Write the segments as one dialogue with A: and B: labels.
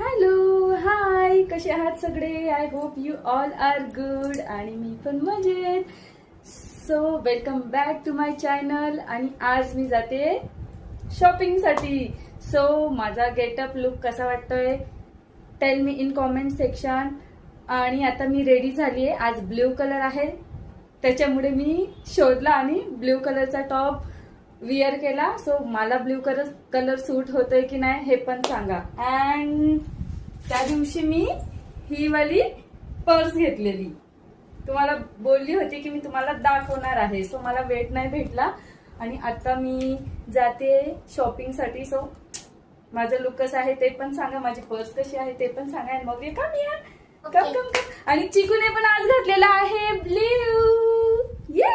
A: Hello hi, कसे आहात सगळे? I hope you all are good आणि मी पण मजेत. So welcome back to my channel. आणि आज मी जाते शॉपिंगसाठी. सो माझा गेटअप लुक कसा वाटतोय tell me in comment section. आणि आता मी रेडी झाली आहे. आज ब्ल्यू कलर आहे त्याच्यामुळे मी शोधला आणि ब्ल्यू कलरचा टॉप विअर केला. सो मला ब्ल्यू कलर सूट होतोय की नाही हे पण सांगा. अँड त्या दिवशी मी ही वाली पर्स घेतलेली, तुम्हाला बोलली होती की मी तुम्हाला दाखवणार आहे. सो मला वेट नाही भेटला आणि आता मी जाते शॉपिंगसाठी. सो माझं लुक कसं आहे ते पण सांगा, माझी पर्स कशी आहे ते पण सांगा. आणि मग कम या कम कम कम. आणि चिकूने पण आज घातलेला आहे ब्ल्यू. ये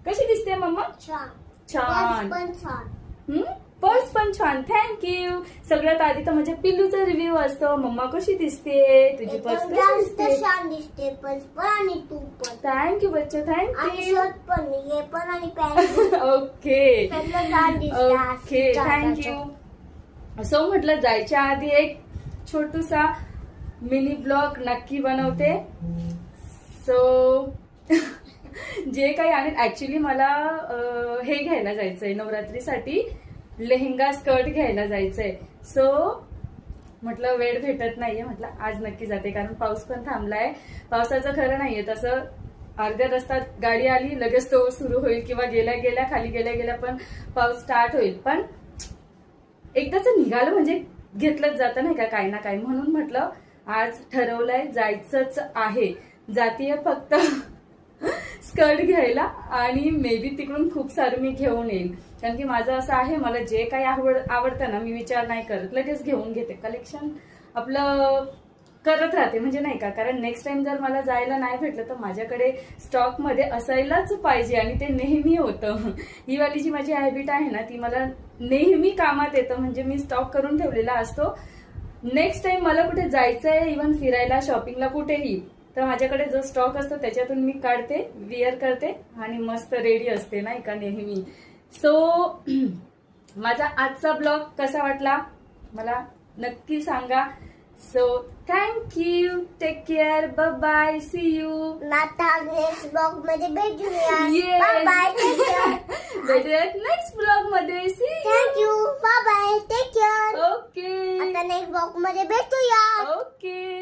A: कशी दिसते मम्मा?
B: छान
A: छान.
B: पण छान.
A: पर्स पण छान. थँक्यू. सगळ्यात आधी तर म्हणजे पिल्लूचा रिव्ह्यू असतो. मम्मा कशी दिसते, तुझी पर्स कशी
B: जास्त
A: दिसते?
B: छान दिसते पर्स पण आणि तू पण.
A: थँक्यू बच्चा,
B: आणि
A: थँक्यू.
B: शर्ट पण हे पण आणि पॅन्ट
A: ओके
B: सगळं छान दिसतात.
A: Okay thank you. सो म्हटलं जायच्या आधी एक छोटूसा मिनी ब्लॉग नक्की बनवते. सो जे काही आणि ऍक्च्युली मला हे घ्यायला जायचंय नवरात्रीसाठी, लेहेंगा स्कर्ट घ्यायला जायचंय. सो म्हटलं वेळ भेटत नाहीये, म्हटलं आज नक्की जाते कारण पाऊस पण थांबलाय. पावसाचं खरं नाहीये तसं, अर्ध्या रस्त्यात गाडी आली लगेच तो सुरू होईल किंवा गेल्या गेल्या खाली गेल्या गेल्या पण पाऊस स्टार्ट होईल. पण एकदाच निघालं म्हणजे घेतलंच जातं नाही का, काही ना काही. म्हणून म्हटलं आज ठरवलंय जायचंच आहे. जातीय फक्त स्कर्ट घ्यायला आणि मे बी तिकडून खूप सारं मी घेऊन येईल. कारण की माझं असं आहे, मला जे काही आवडतं ना मी विचार नाही करत, लगेच घेऊन घेते. कलेक्शन आपलं करत राहते म्हणजे नाही का. कारण नेक्स्ट टाइम जर मला जायला नाही भेटलं तर माझ्याकडे स्टॉक मध्ये असायलाच पाहिजे आणि ते नेहमी होतं. ही वाली जी माझी हॅबिट आहे ना ती मला नेहमी कामात येतं. म्हणजे मी स्टॉक करून ठेवलेला असतो. नेक्स्ट टाइम मला कुठे जायचंय, इव्हन फिरायला शॉपिंगला कुठेही, तर माझ्याकडे जो स्टॉक असतो त्याच्यातून मी काढते, विअर करते आणि मस्त रेडी असते नाही का नेहमी. सो माझा आजचा ब्लॉग कसा वाटला मला नक्की सांगा. So thank you, take care, bye bye, see you.
B: आता नेक्स्ट ब्लॉग मध्ये भेटूया.
A: Yes.
B: Bye bye, take care.
A: भेटूयात नेक्स्ट ब्लॉग मध्ये. See you.
B: Thank you, bye bye, take care.
A: Okay
B: आता नेक्स्ट ब्लॉग मध्ये भेटूया.
A: ओके.